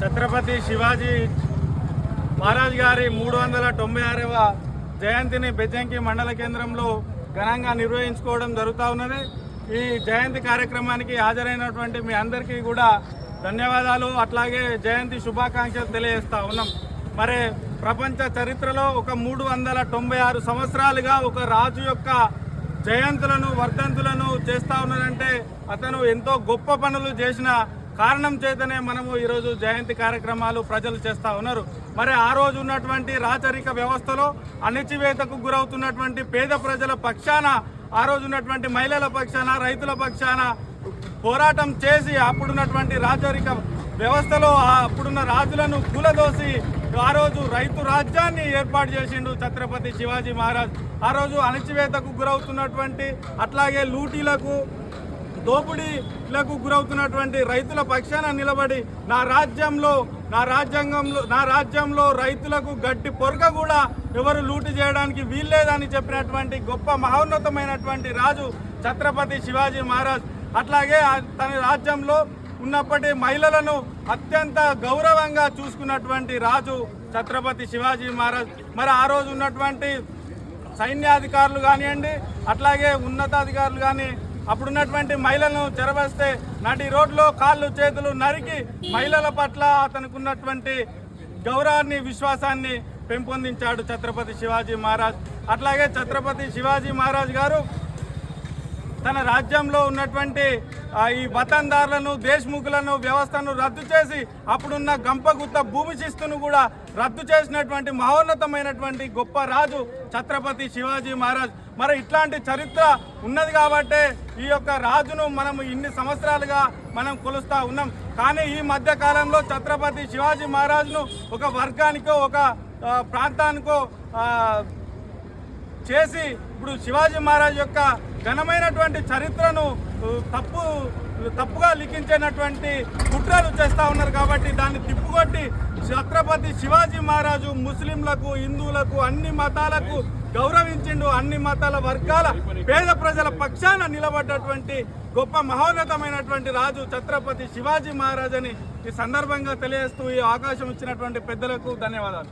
ఛత్రపతి శివాజీ మహారాజ్ గారి 396వ జయంతిని బెజ్జంకి మండల కేంద్రంలో ఘనంగా నిర్వహించుకోవడం జరుగుతూ ఉన్నది. ఈ జయంతి కార్యక్రమానికి హాజరైనటువంటి మీ అందరికీ కూడా ధన్యవాదాలు, అట్లాగే జయంతి శుభాకాంక్షలు తెలియజేస్తూ ఉన్నాం. మరి ప్రపంచ చరిత్రలో ఒక 396 సంవత్సరాలుగా ఒక రాజు యొక్క జయంతులను వర్ధంతులను చేస్తూ ఉన్నదంటే అతను ఎంతో గొప్ప పనులు చేసిన కారణం చేతనే మనము ఈరోజు జయంతి కార్యక్రమాలు ప్రజలు చేస్తూ ఉన్నారు. మరి ఆ రోజు ఉన్నటువంటి రాచరిక వ్యవస్థలో అణచివేతకు గురవుతున్నటువంటి పేద ప్రజల పక్షాన, ఆ రోజు ఉన్నటువంటి మహిళల పక్షాన, రైతుల పక్షాన పోరాటం చేసి అప్పుడున్నటువంటి రాచరిక వ్యవస్థలో అప్పుడున్న రాజులను కూలదోసి ఆ రోజు రైతు రాజ్యాన్ని ఏర్పాటు చేసిండు ఛత్రపతి శివాజీ మహారాజ్. ఆ రోజు అణచివేతకు గురవుతున్నటువంటి అట్లాగే లూటీలకు దోపిడీలకు గురవుతున్నటువంటి రైతుల పక్షాన నిలబడి నా రాజ్యంలో రైతులకు గడ్డి పొరక కూడా ఎవరు లూటి చేయడానికి వీల్లేదని చెప్పినటువంటి గొప్ప మహోన్నతమైనటువంటి రాజు ఛత్రపతి శివాజీ మహారాజ్. అట్లాగే తన రాజ్యంలో ఉన్నప్పటి మహిళలను అత్యంత గౌరవంగా చూసుకున్నటువంటి రాజు ఛత్రపతి శివాజీ మహారాజ్. మరి ఆ రోజు ఉన్నటువంటి సైన్యాధికారులు కానివ్వండి, అట్లాగే ఉన్నతాధికారులు కానీ అప్పుడున్నటువంటి మహిళలను చెరవేస్తే నడి రోడ్లో కాళ్ళు చేతులు నరికి మహిళల పట్ల అతనికి ఉన్నటువంటి గౌరవాన్ని, విశ్వాసాన్ని పెంపొందించాడు ఛత్రపతి శివాజీ మహారాజ్. అట్లాగే ఛత్రపతి శివాజీ మహారాజ్ గారు తన రాజ్యంలో ఉన్నటువంటి ఈ వతందారులను, దేశ్ముఖులను వ్యవస్థను రద్దు చేసి అప్పుడున్న గంపగుత్త భూమి శిస్తును కూడా రద్దు చేసినటువంటి మహోన్నతమైనటువంటి గొప్ప రాజు ఛత్రపతి శివాజీ మహారాజ్. మరి ఇట్లాంటి చరిత్ర ఉన్నది కాబట్టే ఈ యొక్క రాజును మనం ఇన్ని సంవత్సరాలుగా మనం కొలుస్తూ ఉన్నాం. కానీ ఈ మధ్య కాలంలో ఛత్రపతి శివాజీ మహారాజ్ను ఒక వర్గానికో ఒక ప్రాంతానికో చేసి ఇప్పుడు శివాజీ మహారాజ్ యొక్క ఘనమైనటువంటి చరిత్రను తప్పుగా లిఖించేటటువంటి కుట్రలు చేస్తూ ఉన్నారు. కాబట్టి దాన్ని తిప్పుకొట్టి ఛత్రపతి శివాజీ మహారాజు ముస్లింలకు, హిందువులకు, అన్ని మతాలకు గౌరవించిండు. అన్ని మతాల వర్గాల పేద ప్రజల పక్షాన నిలబడ్డటువంటి గొప్ప మహోన్నతమైనటువంటి రాజు ఛత్రపతి శివాజీ మహారాజ్ అని ఈ సందర్భంగా తెలియజేస్తూ ఈ అవకాశం ఇచ్చినటువంటి పెద్దలకు ధన్యవాదాలు.